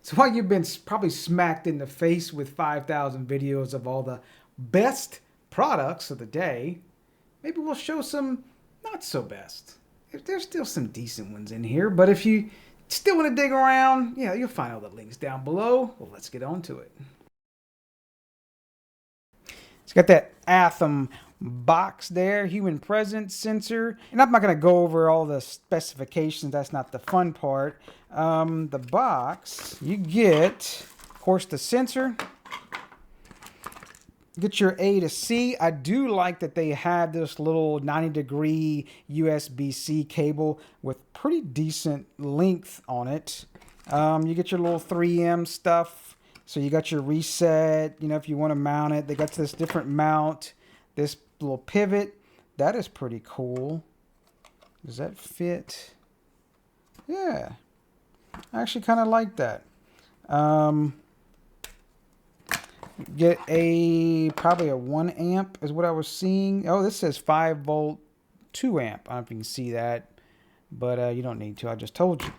So while you've been probably smacked in the face with 5,000 videos of all the best products of the day, maybe we'll show some not so best. There's still some decent ones in here, but if you still want to dig around, yeah, you'll find all the links down below. Well, let's get on to it. It's got that Athom box there, human presence sensor. And I'm not going to go over all the specifications. That's not the fun part. The box, you get, of course, the sensor. Get your A to C. I do like that they have this little 90-degree USB-C cable with pretty decent length on it. You get your little 3M stuff. So you got your reset, you know, if you want to mount it. They got this different mount, this little pivot. That is pretty cool. Does that fit? Yeah. I actually kind of like that. Get probably a 1 amp is what I was seeing. Oh, this says 5 volt 2 amp. I don't know if you can see that, but you don't need to. I just told you.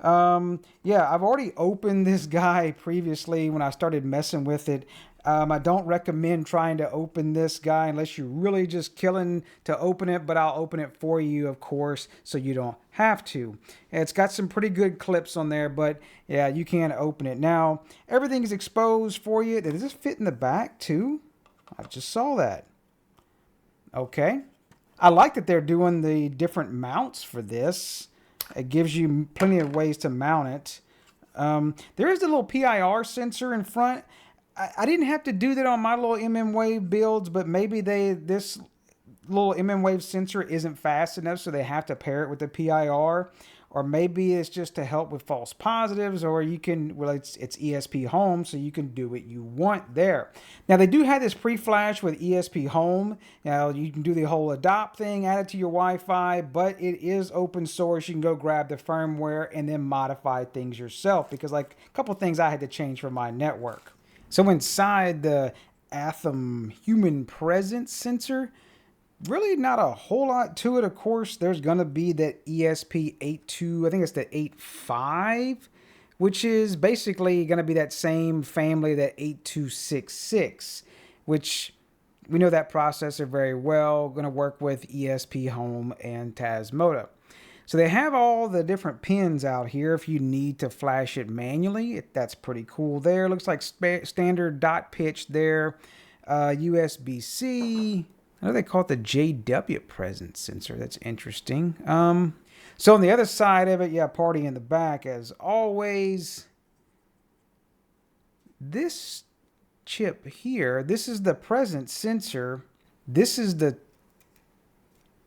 Yeah, I've already opened this guy previously when I started messing with it. I don't recommend trying to open this guy unless you're really just killing to open it, but I'll open it for you, of course, so you don't have to. It's got some pretty good clips on there, but yeah, you can open it. Now, everything is exposed for you. Does this fit in the back too? I just saw that. Okay. I like that they're doing the different mounts for this. It gives you plenty of ways to mount it. There is a little PIR sensor in front. I didn't have to do that on my little mmWave builds, but maybe this little mmWave sensor isn't fast enough, so they have to pair it with the PIR. Or maybe it's just to help with false positives, or you can, well, it's ESP Home, so you can do what you want there. Now, they do have this pre-flash with ESP Home. Now, you can do the whole adopt thing, add it to your Wi-Fi, but it is open source. You can go grab the firmware and then modify things yourself, because like a couple things I had to change for my network. So inside the Athom human presence sensor, really not a whole lot to it. Of course, there's going to be that ESP82, I think it's the 85, which is basically going to be that same family, that 8266, which we know that processor very well, going to work with ESP Home and Tasmota. So they have all the different pins out here if you need to flash it manually. That's pretty cool there. Looks like standard dot pitch there. USB-C. I know they call it the JW presence sensor. That's interesting. So on the other side of it, yeah, party in the back as always. This chip here, this is the presence sensor. This is the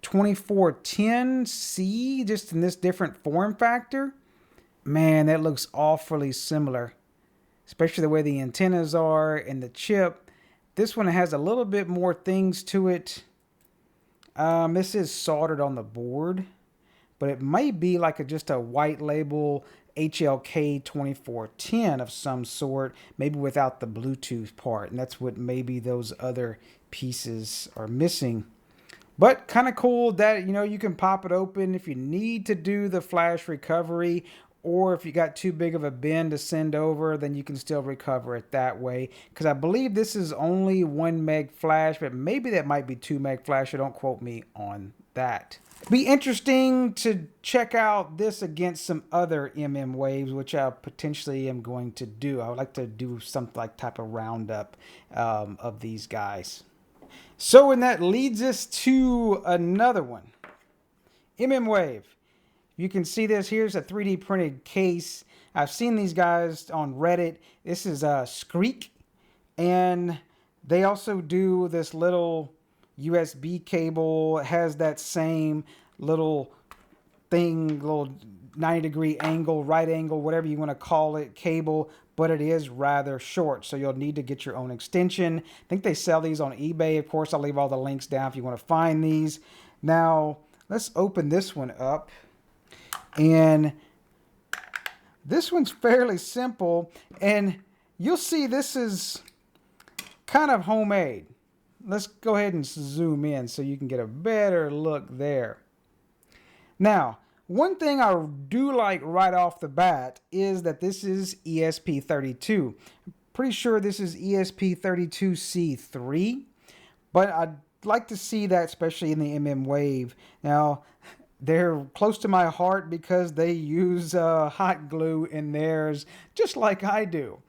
2410C, just in this different form factor. Man, that looks awfully similar, especially the way the antennas are and the chip. This one has a little bit more things to it. This is soldered on the board, but it may be like just a white label HLK 2410 of some sort, maybe without the Bluetooth part, and that's what maybe those other pieces are missing. But kind of cool that, you know, you can pop it open if you need to do the flash recovery, or if you got too big of a bin to send over, then you can still recover it that way. Because I believe this is only 1 meg flash, but maybe that might be 2 meg flash, so don't quote me on that. Be interesting to check out this against some other mmWaves, which I potentially am going to do. I would like to do some like type of roundup of these guys. So, and that leads us to another one. mmWave. You can see this. Here's a 3D printed case. I've seen these guys on Reddit. This is Screek. And they also do this little USB cable. It has that same little thing, little 90-degree angle, right angle, whatever you want to call it, cable, but it is rather short, so you'll need to get your own extension. I think they sell these on eBay. Of course, I'll leave all the links down if you want to find these. Now, let's open this one up. And this one's fairly simple, and you'll see this is kind of homemade. Let's go ahead and zoom in so you can get a better look there. Now, one thing I do like right off the bat is that this is ESP32. Pretty sure this is ESP32C3, but I'd like to see that, especially in the mmWave. Now, they're close to my heart because they use hot glue in theirs, just like I do.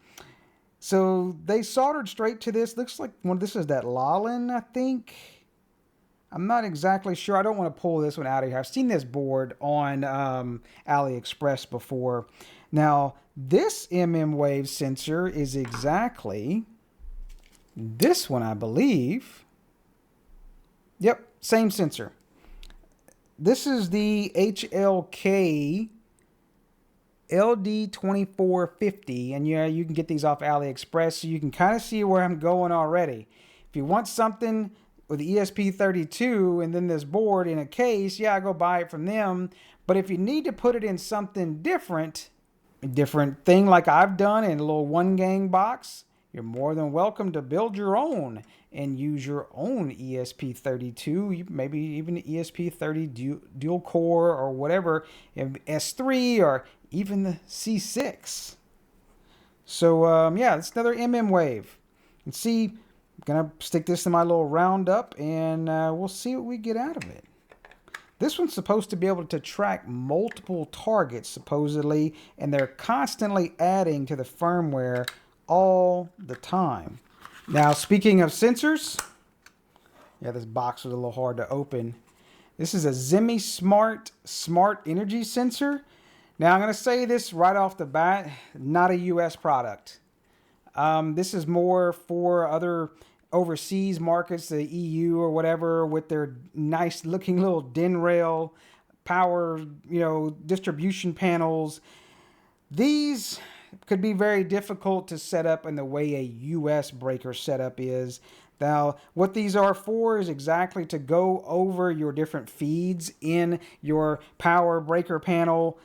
So they soldered straight to this. Looks like this is that Lalin, I think. I'm not exactly sure. I don't want to pull this one out of here. I've seen this board on AliExpress before. Now, this mmWave sensor is exactly this one, I believe. Yep, same sensor. This is the HLK LD2450, and yeah, you can get these off AliExpress, so you can kind of see where I'm going already. If you want something with ESP32 and then this board in a case, yeah, I go buy it from them. But if you need to put it in something different, a different thing like I've done in a little one gang box, you're more than welcome to build your own and use your own ESP32, maybe even ESP30 dual core or whatever, S3 or even the C6. So yeah, it's another mmWave. And see, I'm gonna stick this in my little roundup, and we'll see what we get out of it. This one's supposed to be able to track multiple targets, supposedly, and they're constantly adding to the firmware all the time. Now, speaking of sensors, yeah, this box was a little hard to open. This is a ZemisSmart Smart Energy Sensor. Now, I'm going to say this right off the bat, not a US product. This is more for other overseas markets, the EU or whatever, with their nice looking little DIN rail power, distribution panels. These could be very difficult to set up in the way a US breaker setup is. Now, what these are for is exactly to go over your different feeds in your power breaker panel,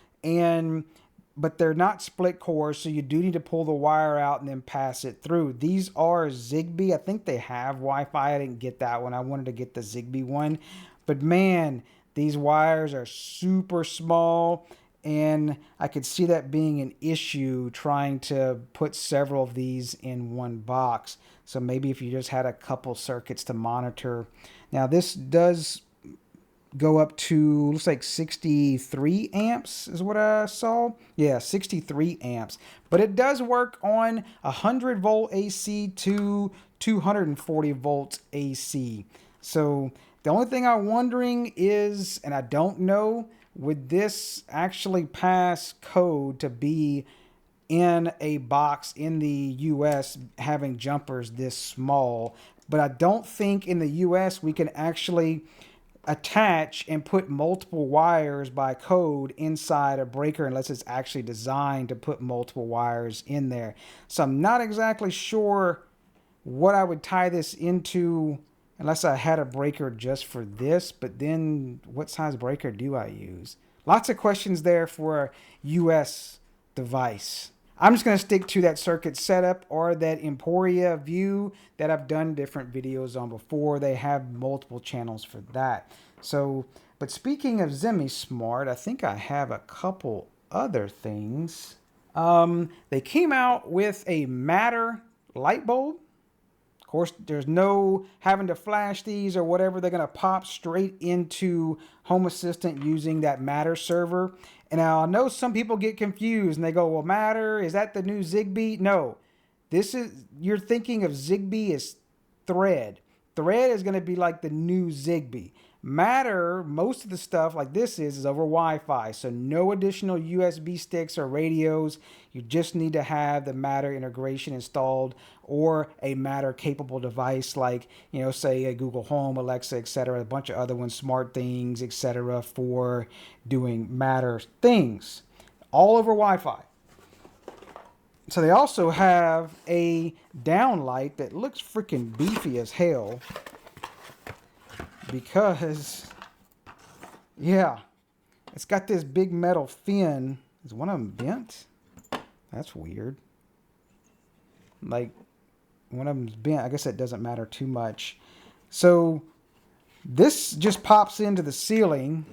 but they're not split cores, so you do need to pull the wire out and then pass it through. These are Zigbee. I think they have Wi-Fi. I didn't get that one. I wanted to get the Zigbee one. But man, these wires are super small, and I could see that being an issue trying to put several of these in one box. So maybe if you just had a couple circuits to monitor. Now this does go up to, looks like 63 amps is what I saw. Yeah, 63 amps. But it does work on 100 volt AC to 240 volts AC. So the only thing I'm wondering is, and I don't know, would this actually pass code to be in a box in the US having jumpers this small? But I don't think in the US we can actually attach and put multiple wires by code inside a breaker unless it's actually designed to put multiple wires in there. So I'm not exactly sure what I would tie this into unless I had a breaker just for this. But then what size breaker do I use? Lots of questions there for a US device. I'm just going to stick to that circuit setup or that Emporia view that I've done different videos on before. They have multiple channels for that. So, but speaking of ZemisSmart, I think I have a couple other things. They came out with a Matter light bulb. Of course, there's no having to flash these or whatever. They're going to pop straight into Home Assistant using that Matter server. And now I know some people get confused and they go, well, Matter, is that the new Zigbee? No, you're thinking of Zigbee as Thread. Thread is going to be like the new Zigbee. Matter, most of the stuff like this is over Wi-Fi, so no additional USB sticks or radios. You just need to have the Matter integration installed or a Matter capable device like, say a Google Home, Alexa, etc., a bunch of other ones, Smart Things, etc., for doing Matter things, all over Wi-Fi. So they also have a downlight that looks freaking beefy as hell. Because, yeah, it's got this big metal fin. Is one of them bent? That's weird. Like, one of them's bent. I guess that doesn't matter too much. So, this just pops into the ceiling.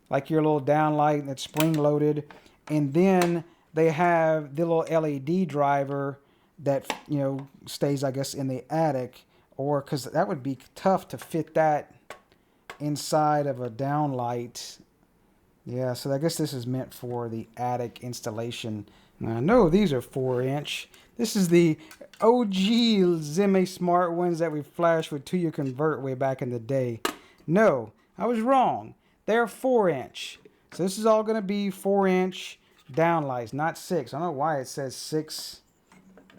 like your little downlight that's spring loaded. And then they have the little LED driver that, you know, stays, I guess, in the attic, or because that would be tough to fit that inside of a downlight. Yeah, so I guess this is meant for the attic installation. Now, I know these are 4-inch. This is the OG ZemisSmart ones that we flashed with 2-year convert way back in the day. No, I was wrong. They're 4-inch. So this is all going to be 4-inch downlights, not 6. I don't know why it says 6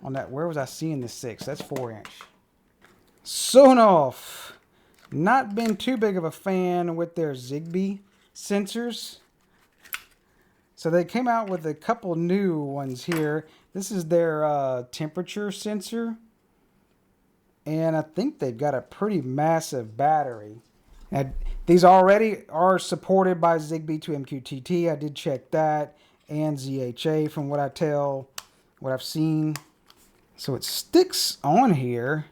on that. Where was I seeing the 6? That's 4-inch. Sonoff. Not been too big of a fan with their Zigbee sensors. So they came out with a couple new ones here. This is their temperature sensor. And I think they've got a pretty massive battery. Now, these already are supported by Zigbee to MQTT. I did check that. And ZHA from what I've seen. So it sticks on here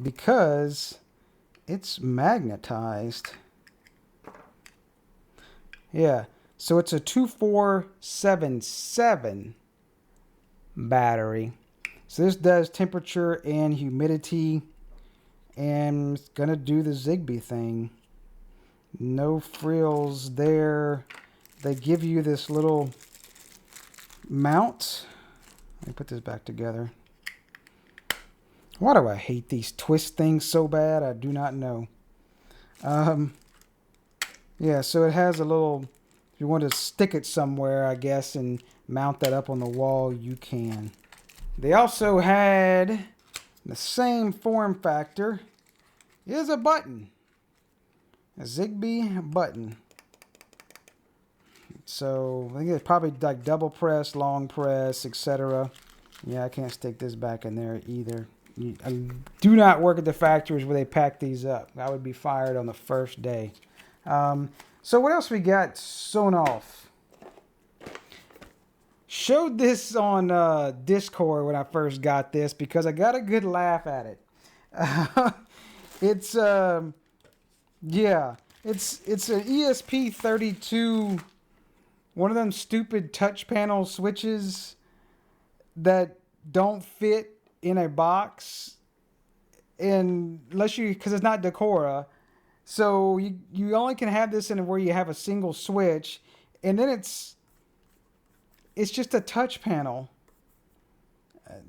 because it's magnetized. Yeah, so it's a 2477 battery. So this does temperature and humidity, and it's gonna do the Zigbee thing. No frills there. They give you this little mount. Let me put this back together. Why do I hate these twist things so bad? I do not know. Yeah, so it has a little, if you want to stick it somewhere, I guess, and mount that up on the wall, you can. They also had the same form factor. Is a button. A Zigbee button. So I think it's probably like double press, long press, etc. Yeah, I can't stick this back in there either. I do not work at the factories where they pack these up. I would be fired on the first day. So what else we got? Sonoff. Showed this on Discord when I first got this because I got a good laugh at it. It's yeah, it's an ESP32, one of them stupid touch panel switches that don't fit in a box, and unless you, because it's not Aqara, so you only can have this in where you have a single switch, and then it's just a touch panel.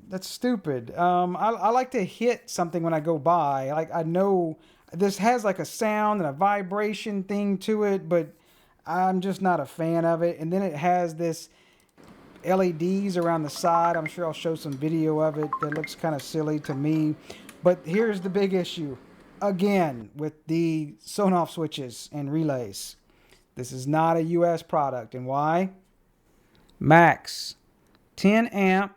That's stupid. I like to hit something when I go by. Like, I know this has like a sound and a vibration thing to it, but I'm just not a fan of it. And then it has this LEDs around the side. I'm sure I'll show some video of it. That looks kind of silly to me. But here's the big issue. Again, with the Sonoff switches and relays. This is not a US product. And why? Max 10 amp,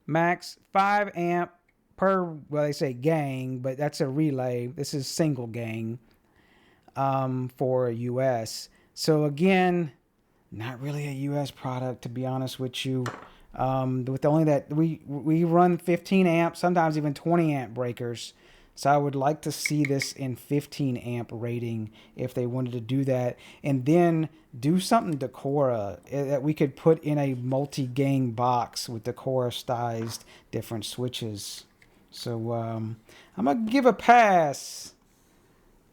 max 5 amp per, well, they say gang, but that's a relay. This is single gang for US. So again, not really a US product, to be honest with you. With only that, we run 15 amp, sometimes even 20 amp breakers. So I would like to see this in 15 amp rating if they wanted to do that. And then do something Aqara that we could put in a multi-gang box with Aqara-styled different switches. So I'm going to give a pass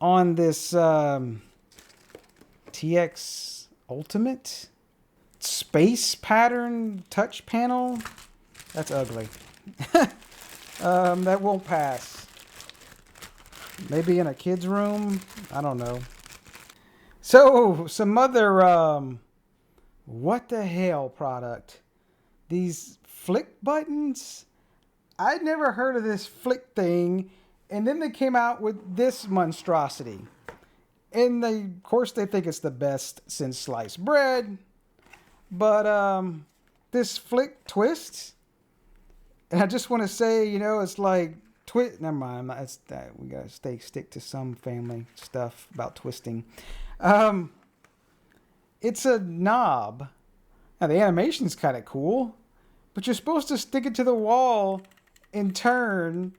on this TX Ultimate space pattern touch panel. That's ugly. That won't pass. Maybe in a kid's room. I don't know. So, some other, what the hell product. These Flic buttons. I'd never heard of this Flic thing. And then they came out with this monstrosity. And they, of course, they think it's the best since sliced bread. But, this Flic twist. And I just want to say, you know, it's like, never mind. It's that we gotta stick to some family stuff about twisting. It's a knob. Now the animation's kind of cool, but you're supposed to stick it to the wall and turn.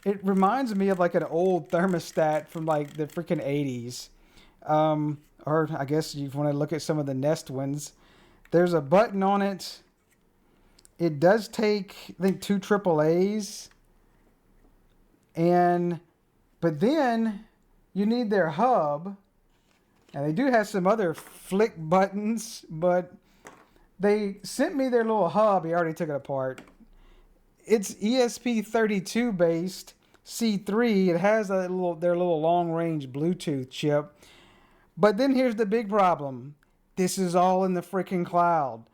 It reminds me of like an old thermostat from like the freaking 80s. or I guess you want to look at some of the Nest ones. There's a button on it. It does take, I think, 2 AAAs. But then you need their hub. And they do have some other Flic buttons, but they sent me their little hub. He already took it apart. It's ESP32 based C3. It has their little long range Bluetooth chip. But then here's the big problem. This is all in the freaking cloud.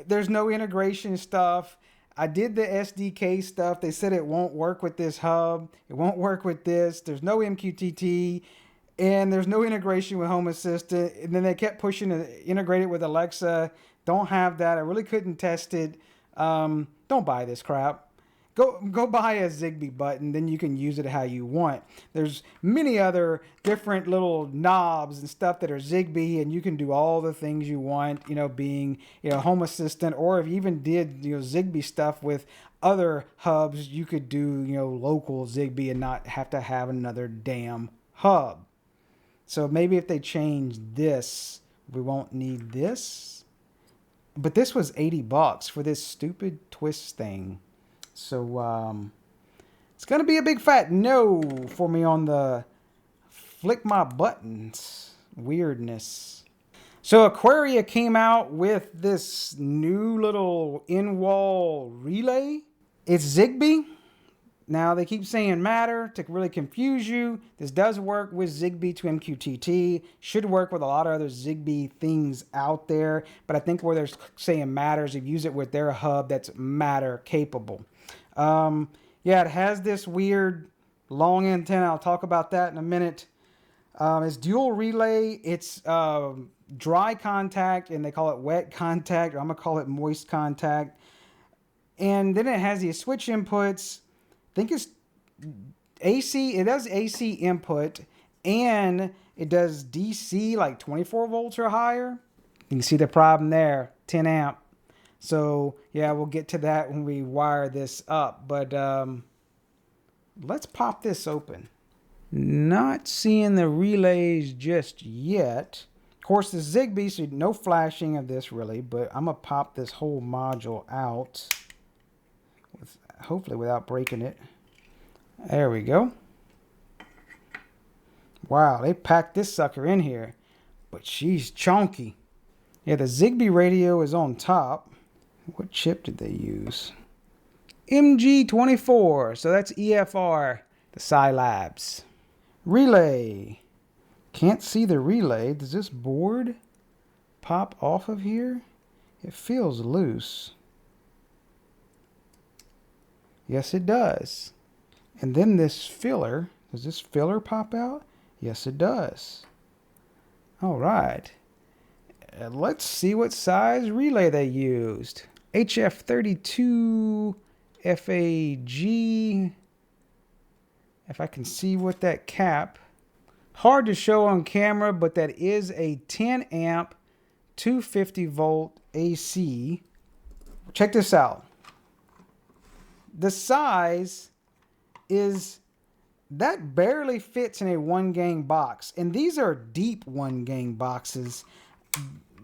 There's no integration stuff. I did the SDK stuff. They said it won't work with this hub. It won't work with this. There's no MQTT. And there's no integration with Home Assistant. And then they kept pushing to integrate it with Alexa. Don't have that. I really couldn't test it. Don't buy this crap. Go buy a Zigbee button. Then you can use it how you want. There's many other different little knobs and stuff that are Zigbee. And you can do all the things you want, being, Home Assistant. Or if you even did, Zigbee stuff with other hubs, you could do, local Zigbee and not have to have another damn hub. So maybe if they change this, we won't need this. But this was $80 for this stupid twist thing. So it's going to be a big fat no for me on the flick my buttons weirdness. So Aqara came out with this new little in-wall relay. It's Zigbee. Now, they keep saying matter to really confuse you. This does work with Zigbee to MQTT. Should work with a lot of other Zigbee things out there. But I think where they're saying matter is if you use it with their hub that's matter capable. Yeah, it has this weird long antenna. I'll talk about that in a minute. It's dual relay. It's dry contact, and they call it wet contact. Or I'm going to call it moist contact. And then it has these switch inputs. I think it's AC. It does AC input, and it does DC like 24 volts or higher. You can see the problem there, 10 amp. So yeah, we'll get to that when we wire this up. But let's pop this open. Not seeing the relays just yet. Of course, the Zigbee, so no flashing of this really. But I'm gonna pop this whole module out. Hopefully without breaking it. There we go. Wow, they packed this sucker in here. But she's chunky. Yeah, the Zigbee radio is on top. What chip did they use? MG24. So that's EFR, the Scilabs. Relay. Can't see the relay. Does this board pop off of here? It feels loose. Yes, it does. And then this filler, does this filler pop out? Yes, it does. All right. Let's see what size relay they used. HF32 FAG. If I can see what that cap. Hard to show on camera, but that is a 10 amp 250 volt AC. Check this out. The size is, that barely fits in a 1-gang box. And these are deep 1-gang boxes.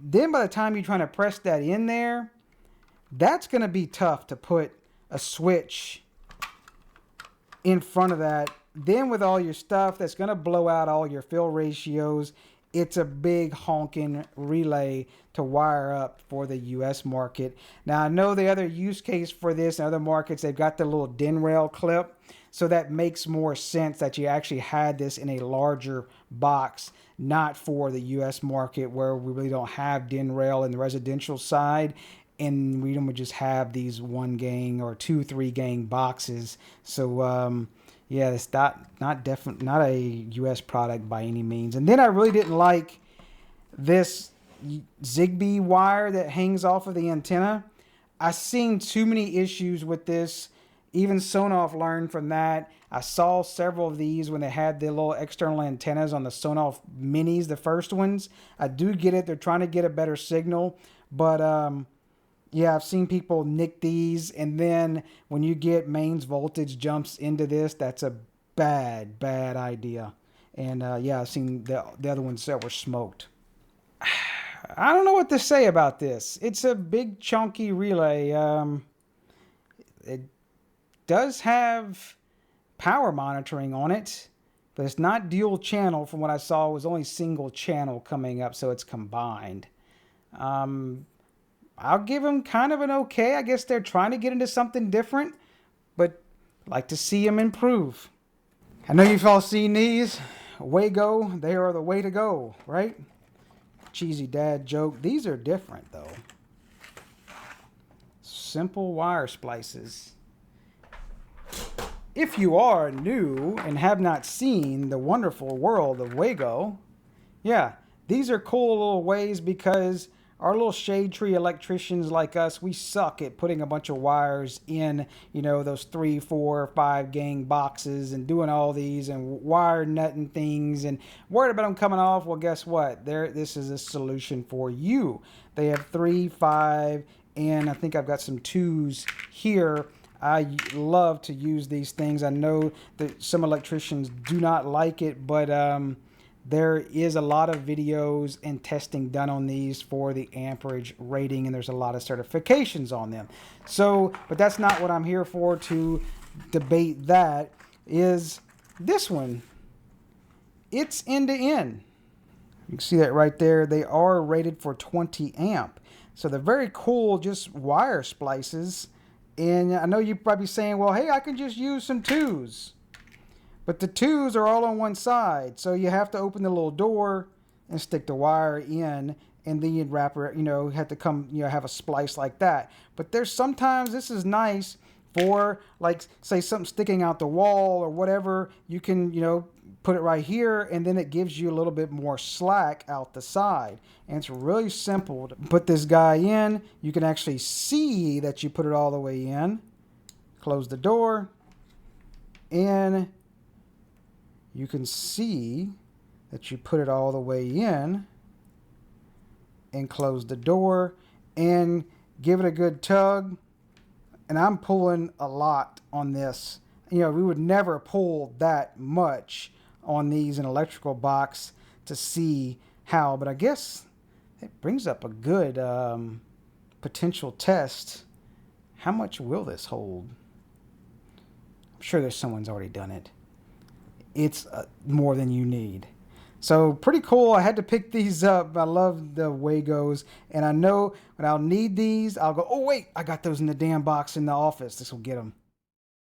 Then by the time you're trying to press that in there, that's going to be tough to put a switch in front of that. Then with all your stuff, that's going to blow out all your fill ratios. It's a big honking relay to wire up for the US market. Now, I know the other use case for this in other markets, they've got the little DIN rail clip. So that makes more sense that you actually had this in a larger box, not for the US market where we really don't have DIN rail in the residential side. And we don't just have these 1-gang or 2-3-gang boxes. So, yeah, it's not a U.S. product by any means. And then I really didn't like this Zigbee wire that hangs off of the antenna. I've seen too many issues with this. Even Sonoff learned from that. I saw several of these when they had the little external antennas on the Sonoff minis, the first ones. I do get it. They're trying to get a better signal. But yeah, I've seen people nick these, and then when you get mains voltage jumps into this, that's a bad idea. And yeah, I've seen the other ones that were smoked. I don't know what to say about this. It's a big chunky relay. It does have power monitoring on it, but it's not dual channel. From what I saw, it was only single channel coming up, so it's combined. I'll give them kind of an okay. I guess they're trying to get into something different, but I'd like to see them improve. I know you've all seen these. Wago, they are the way to go, right? Cheesy dad joke. These are different, though. Simple wire splices. If you are new and have not seen the wonderful world of Wago, yeah, these are cool little ways because our little shade tree electricians like us, we suck at putting a bunch of wires in, you know, those 3, 4, 5 gang boxes and doing all these and wire nutting things and worried about them coming off. Well, guess what? This is a solution for you. They have 3, 5, and I think I've got some 2s here. I love to use these things. I know that some electricians do not like it, but there is a lot of videos and testing done on these for the amperage rating, and there's a lot of certifications on them. So, but that's not what I'm here for to debate. That is this one. It's end to end. You can see that right there. They are rated for 20 amp. So they're very cool, just wire splices. And I know you're probably saying, well, hey, I can just use some 2s. But the 2s are all on one side, so you have to open the little door and stick the wire in, and then you'd wrap it, you know, have to come, you know, have a splice like that. But there's sometimes this is nice for, like, say something sticking out the wall or whatever. You can, you know, put it right here, and then it gives you a little bit more slack out the side. And it's really simple to put this guy in. You can actually see that you put it all the way in. Close the door, and you can see that you put it all the way in and close the door and give it a good tug. And I'm pulling a lot on this. You know, we would never pull that much on these in electrical box to see how, but I guess it brings up a good potential test. How much will this hold? I'm sure there's someone's already done it. It's more than you need. So pretty cool. I had to pick these up. I love the Wagos, and I know when I'll need these, I'll go, oh wait, I got those in the damn box in the office. This will get them.